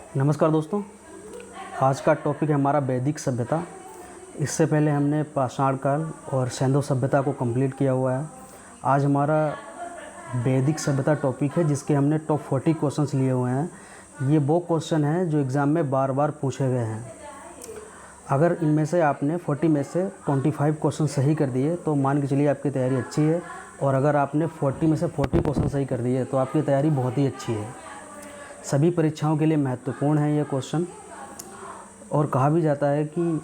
नमस्कार दोस्तों, आज का टॉपिक है हमारा वैदिक सभ्यता। इससे पहले हमने पाषाण काल और सैंधव सभ्यता को कंप्लीट किया हुआ है। आज हमारा वैदिक सभ्यता टॉपिक है जिसके हमने टॉप 40 क्वेश्चंस लिए हुए हैं। ये वो क्वेश्चन हैं जो एग्ज़ाम में बार बार पूछे गए हैं। अगर इनमें से आपने 40 में से 25 क्वेश्चन सही कर दिए तो मान के चलिए आपकी तैयारी अच्छी है, और अगर आपने 40 में से 40 क्वेश्चन सही कर दिए तो आपकी तैयारी बहुत ही अच्छी है। सभी परीक्षाओं के लिए महत्वपूर्ण है ये क्वेश्चन, और कहा भी जाता है कि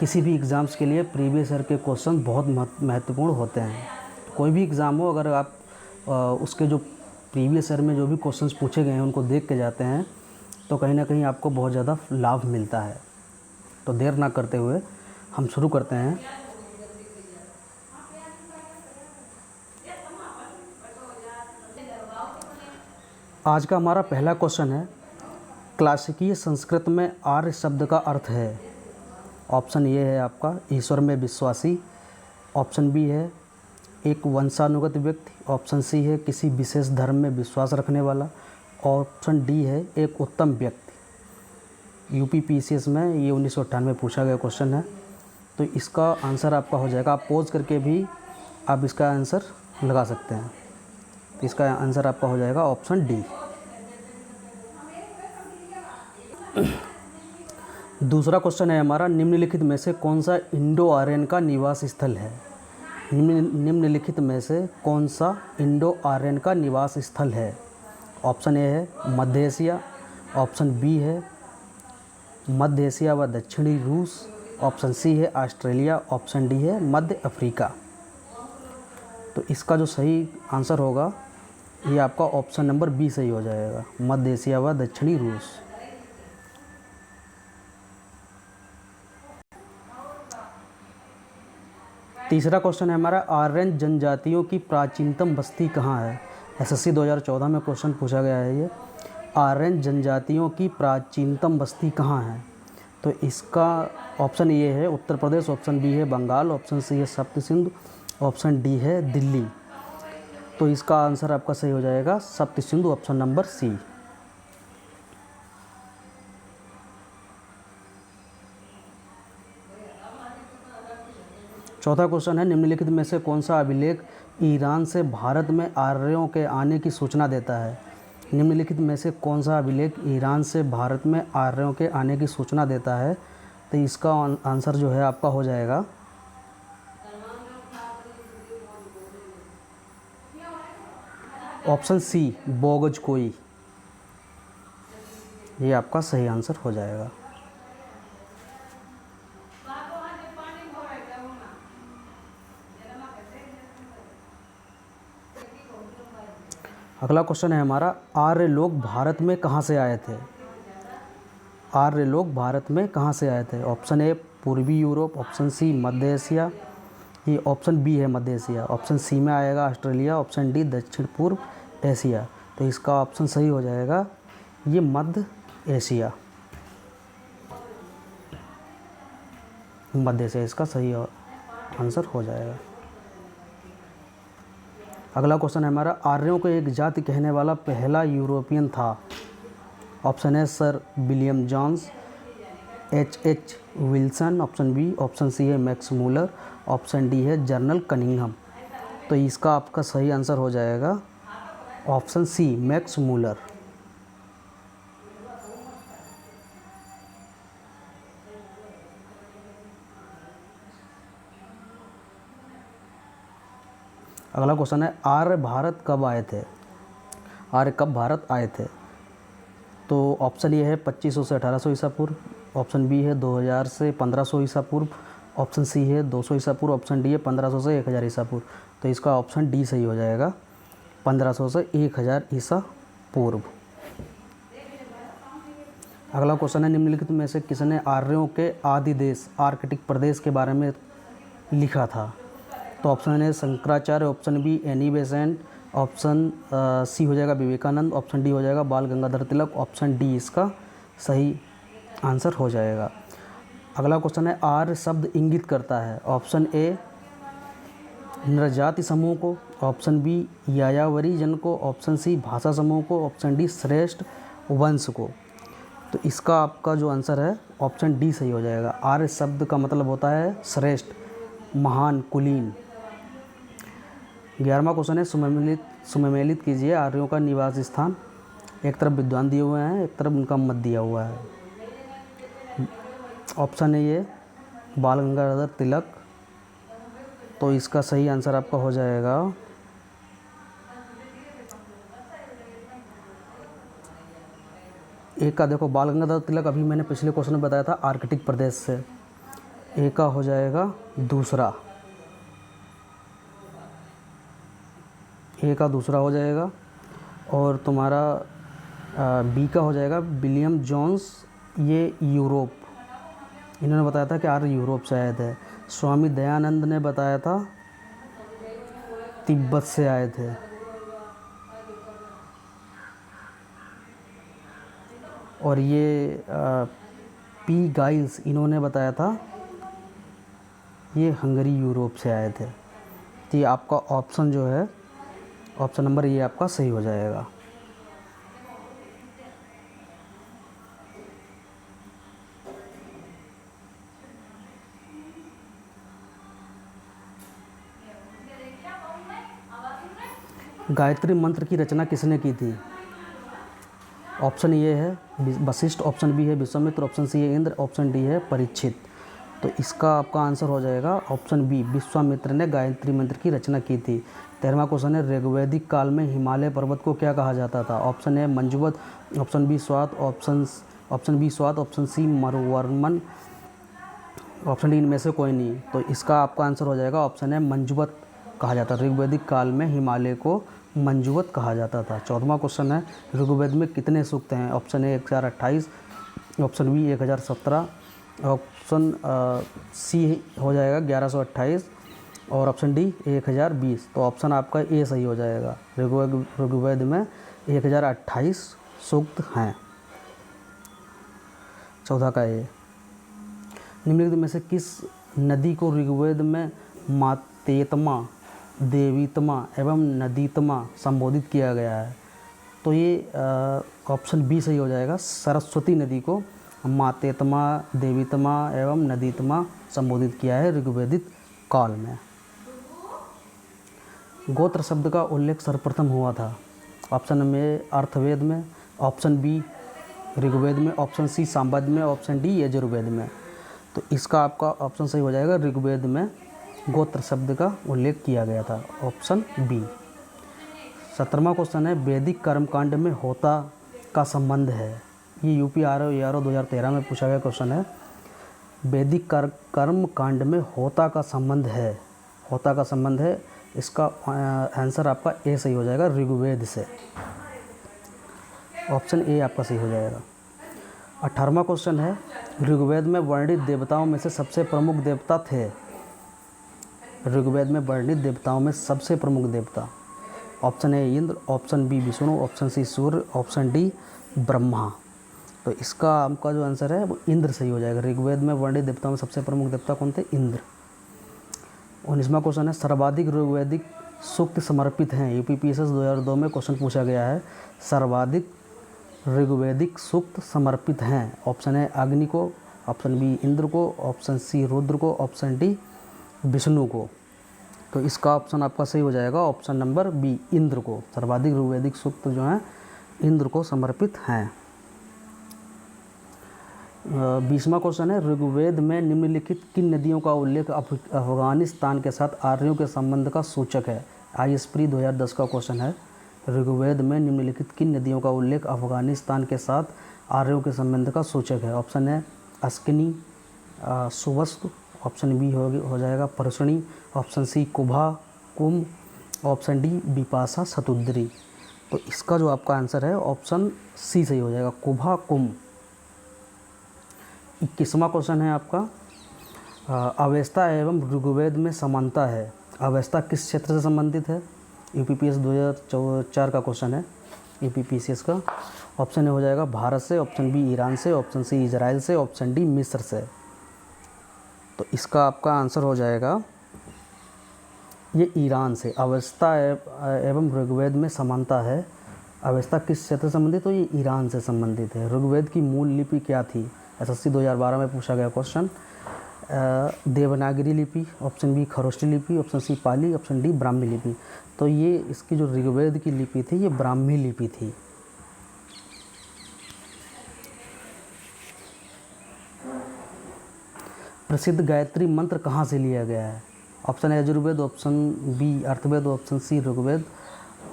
किसी भी एग्ज़ाम्स के लिए प्रीवियस ईयर के क्वेश्चन बहुत महत्वपूर्ण होते हैं। कोई भी एग्ज़ाम हो, अगर आप उसके जो प्रीवियस ईयर में जो भी क्वेश्चंस पूछे गए हैं उनको देख के जाते हैं तो कहीं ना कहीं आपको बहुत ज़्यादा लाभ मिलता है। तो देर ना करते हुए हम शुरू करते हैं। आज का हमारा पहला क्वेश्चन है, क्लासिकीय संस्कृत में आर्य शब्द का अर्थ है। ऑप्शन ए है आपका ईश्वर में विश्वासी, ऑप्शन बी है एक वंशानुगत व्यक्ति, ऑप्शन सी है किसी विशेष धर्म में विश्वास रखने वाला, ऑप्शन डी है एक उत्तम व्यक्ति। यूपीपीसीएस में ये 1998 में पूछा गया क्वेश्चन है। तो इसका आंसर आपका हो जाएगा, आप पॉज करके भी आप इसका आंसर लगा सकते हैं। तो इसका आंसर आपका हो जाएगा ऑप्शन डी। दूसरा क्वेश्चन है हमारा, निम्नलिखित में से कौन सा इंडो आर्यन का निवास स्थल है। निम्नलिखित में से कौन सा इंडो आर्यन का निवास स्थल है। ऑप्शन ए है मध्य एशिया, ऑप्शन बी है मध्य एशिया व दक्षिणी रूस, ऑप्शन सी है ऑस्ट्रेलिया, ऑप्शन डी है मध्य अफ्रीका। तो इसका जो सही आंसर होगा ये आपका ऑप्शन नंबर बी सही हो जाएगा, मध्य एशिया व दक्षिणी रूस। तीसरा क्वेश्चन है हमारा, आर्यन जनजातियों की प्राचीनतम बस्ती कहाँ है। एसएससी 2014 में क्वेश्चन पूछा गया है ये, आर्यन जनजातियों की प्राचीनतम बस्ती कहाँ है। तो इसका ऑप्शन ए है उत्तर प्रदेश, ऑप्शन बी है बंगाल, ऑप्शन सी है सप्त सिंधु, ऑप्शन डी है दिल्ली। तो इसका आंसर आपका सही हो जाएगा सप्त सिंधु, ऑप्शन नंबर सी। चौथा क्वेश्चन है, निम्नलिखित में से कौन सा अभिलेख ईरान से भारत में आर्यों के आने की सूचना देता है। निम्नलिखित में से कौन सा अभिलेख ईरान से भारत में आर्यों के आने की सूचना देता है। तो इसका आंसर जो है आपका हो जाएगा ऑप्शन सी बोगजकोई। ये आपका सही आंसर हो जाएगा। अगला क्वेश्चन है हमारा, आर्य लोग भारत में कहाँ से आए थे। आर्य लोग भारत में कहाँ से आए थे। ऑप्शन ए पूर्वी यूरोप, ऑप्शन सी मध्य एशिया, ये ऑप्शन बी है मध्य एशिया, ऑप्शन सी में आएगा ऑस्ट्रेलिया, ऑप्शन डी दक्षिण पूर्व एशिया। तो इसका ऑप्शन सही हो जाएगा ये मध्य एशिया, मध्य एशिया इसका सही आंसर हो जाएगा। अगला क्वेश्चन है हमारा, आर्यों को एक जाति कहने वाला पहला यूरोपियन था। ऑप्शन है sir William Jones, H Wilson, option B, option C है मैक्स मूलर, ऑप्शन डी है जनरल कनिंघम। तो इसका आपका सही आंसर हो जाएगा ऑप्शन सी मैक्स मूलर। अगला क्वेश्चन है, आर्य भारत कब आए थे। आर्य कब भारत आए थे। तो ऑप्शन ए है 2500 से 1800 ईसा पूर्व, ऑप्शन बी है 2000 से 1500 ईसा पूर्व, ऑप्शन सी है 200 ईसा पूर्व, ऑप्शन डी है 1500 से 1000 ईसा पूर्व। तो इसका ऑप्शन डी सही हो जाएगा, 1500 से 1000 ईसा पूर्व। अगला क्वेश्चन है, निम्नलिखित में से किसने आर्यों के आदि देश आर्कटिक प्रदेश के बारे में लिखा था। तो ऑप्शन है Shankaracharya, option B Annie Besant, option C हो जाएगा विवेकानंद, ऑप्शन डी हो जाएगा बाल गंगाधर तिलक, ऑप्शन डी इसका सही आंसर हो जाएगा। अगला क्वेश्चन है, आर्य शब्द इंगित करता है। ऑप्शन ए नृजाति समूह को, ऑप्शन बी यायावरी जन को, ऑप्शन सी भाषा समूह को, ऑप्शन डी श्रेष्ठ वंश को। तो इसका आपका जो आंसर है ऑप्शन डी सही हो जाएगा। आर्य शब्द का मतलब होता है श्रेष्ठ, महान, कुलीन। 11वां क्वेश्चन है सुमेलित कीजिए आर्यों का निवास स्थान। एक तरफ विद्वान दिए हुए हैं, एक तरफ उनका मत दिया हुआ है। ऑप्शन है ये बाल गंगाधर तिलक। तो इसका सही आंसर आपका हो जाएगा ए का। देखो बाल गंगाधर तिलक अभी मैंने पिछले क्वेश्चन में बताया था आर्कटिक प्रदेश से। ए का हो जाएगा दूसरा, ए का दूसरा हो जाएगा। और तुम्हारा बी का हो जाएगा विलियम जोन्स, ये यूरोप, इन्होंने बताया था कि आर्य यूरोप से आए थे। स्वामी दयानंद ने बताया था तिब्बत से आए थे। और ये पी गाइल्स, इन्होंने बताया था ये हंगरी यूरोप से आए थे। तो ये आपका ऑप्शन जो है, ऑप्शन नंबर ये आपका सही हो जाएगा। गायत्री मंत्र की रचना किसने की थी? ऑप्शन ए है वशिष्ठ, ऑप्शन बी है विश्वामित्र, ऑप्शन सी है इंद्र, ऑप्शन डी है परीक्षित। तो इसका आपका आंसर हो जाएगा ऑप्शन बी, विश्वामित्र ने गायत्री मंत्र की रचना की थी। 13वां क्वेश्चन है ऋग्वैदिक काल में हिमालय पर्वत को क्या कहा जाता था? ऑप्शन ए मंजुवत, ऑप्शन बी स्वात, ऑप्शन सी मरुवर्मन, ऑप्शन डी इनमें से कोई नहीं। तो इसका आपका आंसर हो जाएगा ऑप्शन है मंजुवत कहा जाता है। ऋग्वैदिक काल में हिमालय को मंजुवत कहा जाता था। 14वां क्वेश्चन है ऋग्वेद में कितने सूक्त हैं? Option A 1028, option B 1017, option C हो जाएगा 1128 और ऑप्शन डी 1020। तो ऑप्शन आपका ए सही हो जाएगा। ऋग्वेद में 1028 सूक्त हैं। 14 का ए। निम्नलिखित में से किस नदी को ऋग्वेद में मातेत्मा, देवीत्मा एवं नदीत्मा संबोधित किया गया है? तो ये ऑप्शन बी सही हो जाएगा। सरस्वती नदी को मातेत्मा, देवीत्मा एवं नदीत्मा संबोधित किया है ऋग्वेदिक काल में। गोत्र शब्द का उल्लेख सर्वप्रथम हुआ था? ऑप्शन में अर्थवेद में, ऑप्शन बी ऋग्वेद में, ऑप्शन सी सामवेद में, ऑप्शन डी यजुर्वेद में। तो इसका आपका ऑप्शन सही हो जाएगा, ऋग्वेद में गोत्र शब्द का उल्लेख किया गया था, ऑप्शन बी। 17वां क्वेश्चन है वैदिक कर्मकांड में होता का संबंध है। ये यूपी आरओ 2013 में पूछा गया क्वेश्चन है। वैदिक कर्म कांड में होता का संबंध है, होता का संबंध है। इसका आंसर आपका ए सही हो जाएगा, ऋग्वेद से। ऑप्शन ए आपका सही हो जाएगा। 18वां क्वेश्चन है ऋग्वेद में वर्णित देवताओं में से सबसे प्रमुख देवता थे? ऋग्वेद में वर्णित देवताओं में सबसे प्रमुख देवता, option A Indra, option B Vishnu, option C Surya, option D Brahma. तो इसका आपका जो आंसर है वो इंद्र सही हो जाएगा। ऋग्वेद में वर्णित देवताओं में सबसे प्रमुख देवता कौन थे? इंद्र। 19वां क्वेश्चन है सर्वाधिक ऋग्वैदिक सूक्त समर्पित हैं? यूपीपीएससी 2002 में क्वेश्चन पूछा गया है। सर्वाधिक ऋग्वैदिक सूक्त समर्पित हैं? ऑप्शन है अग्नि को, ऑप्शन बी इंद्र को, ऑप्शन सी रुद्र को, ऑप्शन डी विष्णु को। तो इसका ऑप्शन आपका सही हो जाएगा, ऑप्शन नंबर बी इंद्र को। सर्वाधिक ऋग्वैदिक सूक्त जो हैं इंद्र को समर्पित हैं। 20वां क्वेश्चन है ऋग्वेद में निम्नलिखित किन नदियों का उल्लेख अफगानिस्तान के साथ आर्यों के संबंध का सूचक है? आईएसप्री 2010 का क्वेश्चन है। ऋग्वेद में निम्नलिखित किन नदियों का उल्लेख अफगानिस्तान के साथ आर्यों के संबंध का सूचक है? ऑप्शन है अस्किनी, सुवस्त, ऑप्शन बी हो जाएगा परसणी, ऑप्शन सी कुभा, कुम, ऑप्शन डी बिपाशा शतुद्री। तो इसका जो आपका आंसर है ऑप्शन सी सही हो जाएगा, कुभा कुम। 21वां क्वेश्चन है आपका अवेस्ता एवं ऋग्वेद में समानता है। अवेस्ता किस क्षेत्र से संबंधित है? यूपीपीएससी 2004 का क्वेश्चन है, यूपीपीसीएस का। ऑप्शन ए हो जाएगा भारत से, ऑप्शन बी ईरान से, ऑप्शन सी इजराइल से, ऑप्शन डी मिस्र से। तो इसका आपका आंसर हो जाएगा ये ईरान से। अवस्था एवं ऋग्वेद में समानता है अवेस्ता किस क्षेत्र से संबंधित? तो ये ईरान से संबंधित है। ऋग्वेद की मूल लिपि क्या थी? एसएससी 2012 में पूछा गया क्वेश्चन। देवनागरी लिपि, ऑप्शन बी खरोष्टी लिपि, ऑप्शन सी पाली, ऑप्शन डी ब्राह्मी लिपि। तो ये इसकी जो ऋग्वेद की लिपि थी ये ब्राह्मी लिपि थी। प्रसिद्ध गायत्री मंत्र कहाँ से लिया गया है? Option A Yajurveda, option B Atharvaveda, option C Rigveda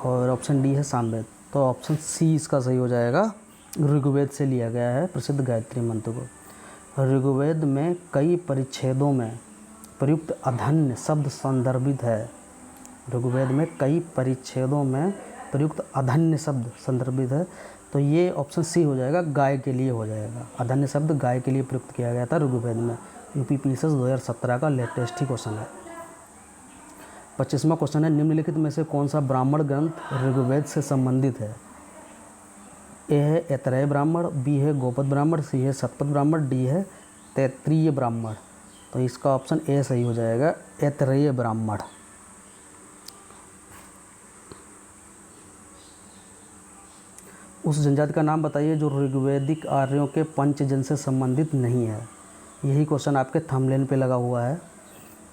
और ऑप्शन डी है सामवेद। तो ऑप्शन सी इसका सही हो जाएगा, ऋग्वेद से लिया गया है प्रसिद्ध गायत्री मंत्र को। ऋग्वेद में कई परिच्छेदों में प्रयुक्त अधन्य शब्द संदर्भित है। ऋग्वेद में कई परिच्छेदों में प्रयुक्त अधन्य शब्द संदर्भित है। तो ये ऑप्शन सी हो जाएगा, गाय के लिए हो जाएगा। अधन्य शब्द गाय के लिए प्रयुक्त किया गया था ऋग्वेद में। यूपीपीएससी 2017 का लेटेस्ट ही क्वेश्चन है। 25वां क्वेश्चन है, निम्नलिखित में से कौन सा ब्राह्मण ग्रंथ ऋग्वेद से संबंधित है? ए है ऐतरेय ब्राह्मण, बी है गोपद ब्राह्मण, सी है शतपथ ब्राह्मण, डी है तैत्तिरीय ब्राह्मण। तो इसका ऑप्शन ए सही हो जाएगा, ऐतरेय ब्राह्मण। उस जनजाति का नाम बताइए जो ऋग्वैदिक आर्यों के पंचजन से संबंधित नहीं है। यही क्वेश्चन आपके थंबनेल पे लगा हुआ है।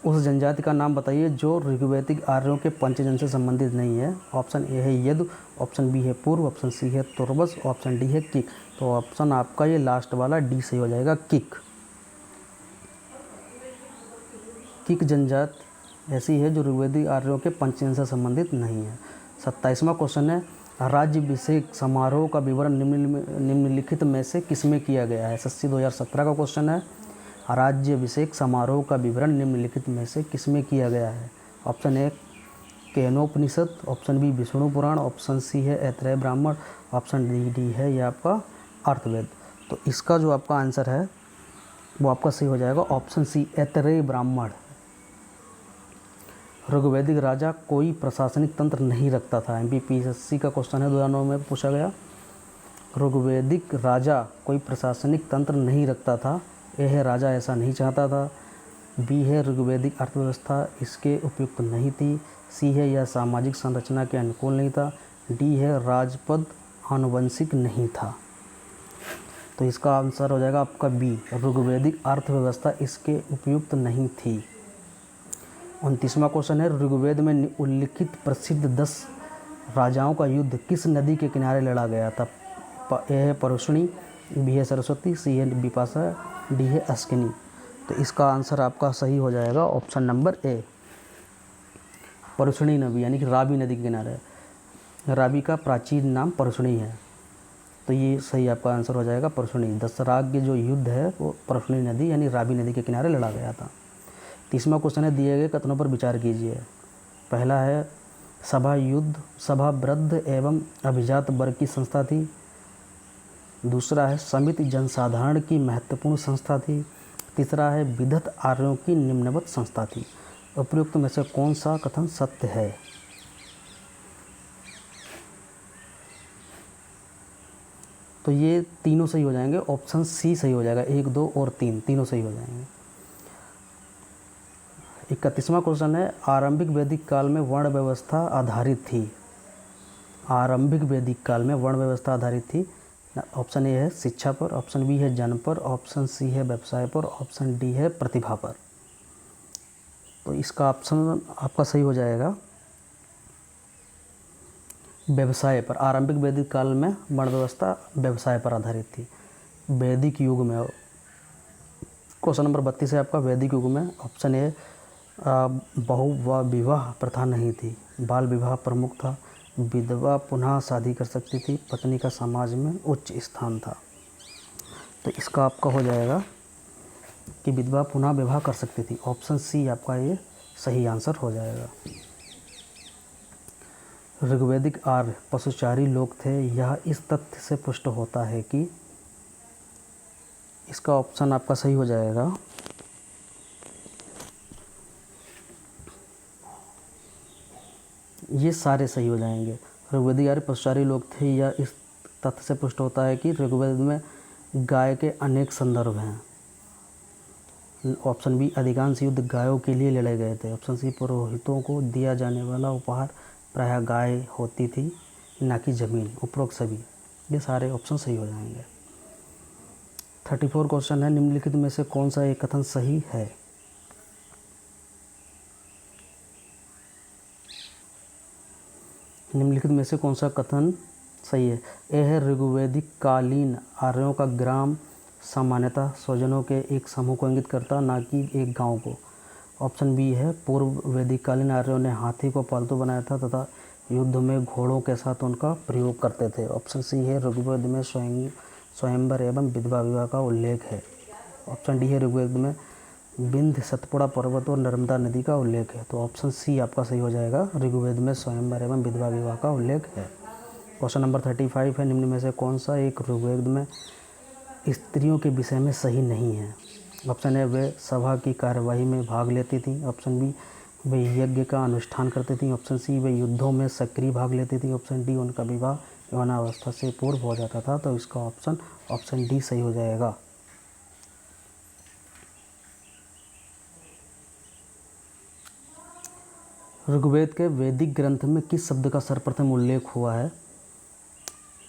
उस जनजाति का नाम बताइए जो ऋग्वैदिक आर्यों के पंचजन से संबंधित नहीं है। ऑप्शन ए है यदु, ऑप्शन बी है पूर्व, ऑप्शन सी है तुर्बस, ऑप्शन डी है किक। तो ऑप्शन आपका ये लास्ट वाला डी सही हो जाएगा, किक। किक जनजात ऐसी है जो ऋग्वैदिक आर्यों के पंचजन से संबंधित नहीं है। 27वां क्वेश्चन है, राज्याभिषेक समारोह का विवरण निम्नलिखित में से किसमें किया गया है? एसएससी 2017 का क्वेश्चन है। राज्याभिषेक समारोह का विवरण निम्नलिखित में से किसमें किया गया है? Option A Kenopanishad, option B Vishnu Purana, option C है ऐतरेय ब्राह्मण, ऑप्शन डी है ये आपका अर्थवेद। तो इसका जो आपका आंसर है वो आपका सही हो जाएगा, ऑप्शन सी ऐतरेय ब्राह्मण। ऋग्वैदिक राजा कोई प्रशासनिक तंत्र नहीं रखता था। एमपीपीएससी का क्वेश्चन है, 2009 में पूछा गया। ऋग्वैदिक राजा कोई प्रशासनिक तंत्र नहीं रखता था। ए है राजा ऐसा नहीं चाहता था, बी है ऋग्वैदिक अर्थव्यवस्था इसके उपयुक्त नहीं थी, सी है यह सामाजिक संरचना के अनुकूल नहीं था, डी है राजपद आनुवंशिक नहीं था। तो इसका आंसर हो जाएगा आपका बी, ऋग्वैदिक अर्थव्यवस्था इसके उपयुक्त नहीं थी। 29वां क्वेश्चन है, ऋग्वेद में उल्लिखित प्रसिद्ध 10 राजाओं का युद्ध किस नदी के किनारे लड़ा गया था? ए है परुष्णी, बी है सरस्वती, सी है बिपाशा, डी है अस्किनी। तो इसका आंसर आपका सही हो जाएगा ऑप्शन नंबर ए, परुष्णी नदी यानी कि रावी नदी के किनारे। रावी का प्राचीन नाम परुष्णी है, तो ये सही आपका आंसर हो जाएगा परुष्णी। दशराग जो युद्ध है वो परुष्णी नदी यानी रावी नदी के किनारे लड़ा गया था। 30वां क्वेश्चन है, दिए गए कथनों पर विचार कीजिए। पहला है सभा युद्ध सभा वृद्ध एवं अभिजात वर्ग की संस्था थी। दूसरा है समिति जनसाधारण की महत्वपूर्ण संस्था थी। तीसरा है विदत आर्यों की निम्नवत संस्था थी। उपयुक्त में से कौन सा कथन सत्य है? तो ये तीनों सही हो जाएंगे, ऑप्शन सी सही हो जाएगा, 1, 2 और 3 तीनों सही हो जाएंगे। 31वां क्वेश्चन है, आरंभिक वैदिक काल में वर्ण व्यवस्था आधारित थी। आरंभिक वैदिक काल में वर्ण व्यवस्था आधारित थी। ऑप्शन ए है शिक्षा पर, ऑप्शन बी है जन पर, ऑप्शन सी है व्यवसाय पर, ऑप्शन डी है प्रतिभा पर। तो इसका ऑप्शन आपका सही हो जाएगा व्यवसाय पर। आरंभिक वैदिक काल में वर्ण व्यवस्था व्यवसाय पर आधारित थी। वैदिक युग में क्वेश्चन नंबर 32 है आपका, वैदिक युग में ऑप्शन ए बहु विवाह प्रथा नहीं थी, बाल विवाह प्रमुख था, विधवा पुनः शादी कर सकती थी, पत्नी का समाज में उच्च स्थान था। तो इसका आपका हो जाएगा कि विधवा पुनः विवाह कर सकती थी। ऑप्शन सी आपका ये सही आंसर हो जाएगा। ऋग्वैदिक आर्य पशुचारी लोग थे, यह इस तथ्य से पुष्ट होता है कि, इसका ऑप्शन आपका सही हो जाएगा ये सारे सही हो जाएंगे। ऋग्वैदिक आर्य पशुचारी लोग थे, यह इस तथ्य से पुष्ट होता है कि ऋग्वेद में गाय के अनेक संदर्भ हैं। ऑप्शन बी अधिकांश युद्ध गायों के लिए लड़े गए थे। ऑप्शन सी पुरोहितों को दिया जाने वाला उपहार प्रायः गाय होती थी। ना कि ज़मीन। उपरोक्त सभी, ये सारे ऑप्शन सही हो जाएंगे। 34 क्वेश्चन है, निम्नलिखित में से कौन सा एक कथन सही है? निम्नलिखित में से कौन सा कथन सही है? ए है, ऋग्वैदिक कालीन आर्यों का ग्राम सामान्यतः स्वजनों के एक समूह को इंगित करता, ना कि एक गांव को। ऑप्शन बी है, पूर्व वैदिक कालीन आर्यों ने हाथी को पालतू बनाया था तथा युद्ध में घोड़ों के साथ उनका प्रयोग करते थे। ऑप्शन सी है, ऋग्वेद में स्वयंवर एवं विधवा विवाह का उल्लेख है। ऑप्शन डी है, ऋग्वेद में विंध्य सतपुड़ा पर्वत और नर्मदा नदी का उल्लेख है। तो ऑप्शन सी आपका सही हो जाएगा, ऋग्वेद में स्वयंवर एवं विधवा विवाह का उल्लेख है। क्वेश्चन नंबर 35 है, निम्न में से कौन सा एक ऋग्वेद में स्त्रियों के विषय में सही नहीं है? ऑप्शन ए, वे सभा की कार्यवाही में भाग लेती थीं। ऑप्शन बी, वे यज्ञ का अनुष्ठान करती थीं। ऑप्शन सी, वे युद्धों में सक्रिय भाग लेती थीं। ऑप्शन डी, उनका विवाह यौनावस्था से पूर्व हो जाता था। तो इसका ऑप्शन डी सही हो जाएगा। ऋग्वेद के वैदिक ग्रंथ में किस शब्द का सर्वप्रथम उल्लेख हुआ है?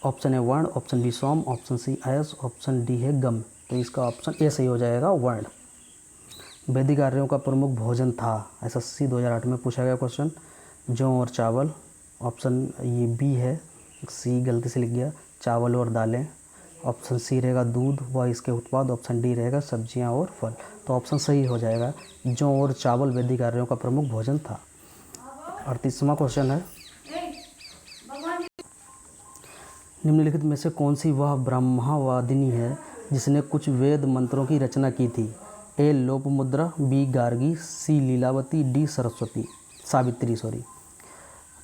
ऑप्शन ए वर्ण, ऑप्शन बी सोम, ऑप्शन सी अयस, ऑप्शन डी है गम। तो इसका ऑप्शन ए सही हो जाएगा, वर्ण। वैदिक आर्यों का प्रमुख भोजन था, SSC 2008 में पूछा गया क्वेश्चन, जौ और चावल। ऑप्शन ये बी है, सी गलती से लिख गया, चावल और दालें। ऑप्शन सी रहेगा दूध व इसके उत्पाद। ऑप्शन डी रहेगा सब्जियां और फल। तो ऑप्शन सही हो जाएगा, जौ और चावल वैदिक आर्यों का प्रमुख भोजन था। 38वां क्वेश्चन है, निम्नलिखित में से कौन सी वह ब्रह्मावादिनी है जिसने कुछ वेद मंत्रों की रचना की थी? ए लोपमुद्रा, बी गार्गी, सी लीलावती, डी सावित्री।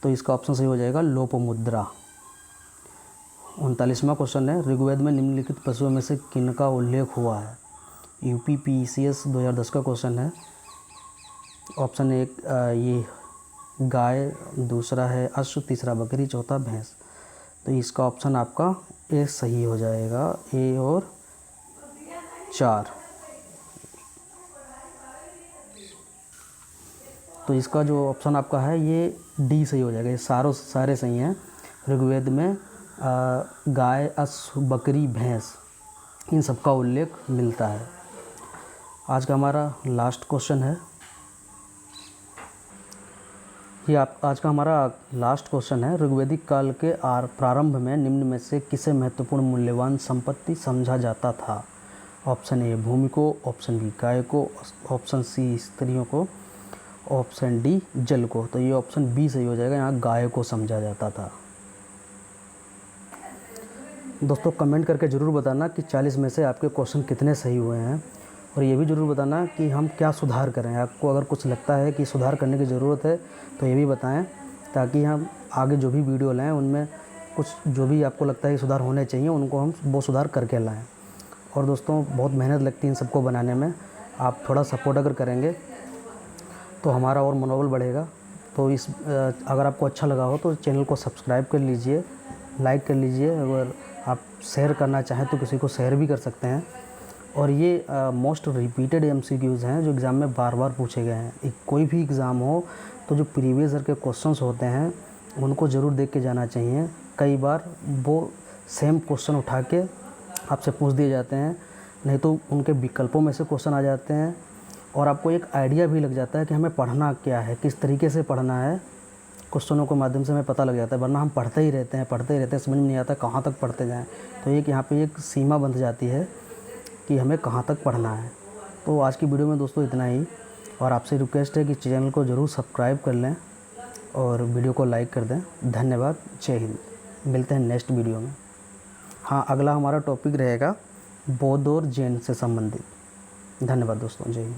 तो इसका ऑप्शन सही हो जाएगा, लोपमुद्रा। 39वां क्वेश्चन है, ऋग्वेद में निम्नलिखित पशुओं में से किनका उल्लेख हुआ है? UPPCS 2010 का क्वेश्चन है। ऑप्शन एक ये गाय, दूसरा है अश्व, तीसरा बकरी, चौथा भैंस। तो इसका ऑप्शन आपका ए सही हो जाएगा, ए और 4। तो इसका जो ऑप्शन आपका है ये डी सही हो जाएगा। ये सारे सही हैं। ऋग्वेद में गाय, अश्व, बकरी, भैंस, इन सब का उल्लेख मिलता है। आज का हमारा लास्ट क्वेश्चन है, आज का हमारा लास्ट क्वेश्चन है, ऋग्वैदिक काल के प्रारंभ में निम्न में से किसे महत्वपूर्ण मूल्यवान संपत्ति समझा जाता था? ऑप्शन ए भूमि को, ऑप्शन बी गाय को, ऑप्शन सी स्त्रियों को, ऑप्शन डी जल को। तो ये ऑप्शन बी सही हो जाएगा, यहाँ गाय को समझा जाता था। दोस्तों कमेंट करके ज़रूर बताना कि 40 में से आपके क्वेश्चन कितने सही हुए हैं, और ये भी ज़रूर बताना कि हम क्या सुधार करें। आपको अगर कुछ लगता है कि सुधार करने की ज़रूरत है तो ये भी बताएं, ताकि हम आगे जो भी वीडियो लाएं उनमें कुछ जो भी आपको लगता है कि सुधार होने चाहिए उनको हम वो सुधार करके लाएं। और दोस्तों बहुत मेहनत लगती है इन सबको बनाने में, आप थोड़ा सपोर्ट अगर करेंगे तो हमारा और मनोबल बढ़ेगा। तो अगर आपको अच्छा लगा हो तो चैनल को सब्सक्राइब कर लीजिए, लाइक कर लीजिए। अगर आप शेयर करना चाहें तो किसी को शेयर भी कर सकते हैं। और ये मोस्ट रिपीटेड MCQs हैं जो एग्ज़ाम में बार बार पूछे गए हैं। कोई भी एग्ज़ाम हो तो जो प्रीवियस ईयर के क्वेश्चंस होते हैं उनको ज़रूर देख के जाना चाहिए। कई बार वो सेम क्वेश्चन उठा के आपसे पूछ दिए जाते हैं, नहीं तो उनके विकल्पों में से क्वेश्चन आ जाते हैं, और आपको एक आइडिया भी लग जाता है कि हमें पढ़ना क्या है, किस तरीके से पढ़ना है। क्वेश्चनों के माध्यम से हमें पता लग जाता है, वरना हम पढ़ते ही रहते हैं, समझ में नहीं आता कहाँ तक पढ़ते जाएँ। तो यहाँ पे एक सीमा बंध जाती है कि हमें कहाँ तक पढ़ना है। तो आज की वीडियो में दोस्तों इतना ही, और आपसे रिक्वेस्ट है कि चैनल को ज़रूर सब्सक्राइब कर लें और वीडियो को लाइक कर दें। धन्यवाद, जय हिंद। मिलते हैं नेक्स्ट वीडियो में। हाँ, अगला हमारा टॉपिक रहेगा बौद्ध और जैन से संबंधित। धन्यवाद दोस्तों, जय हिंद।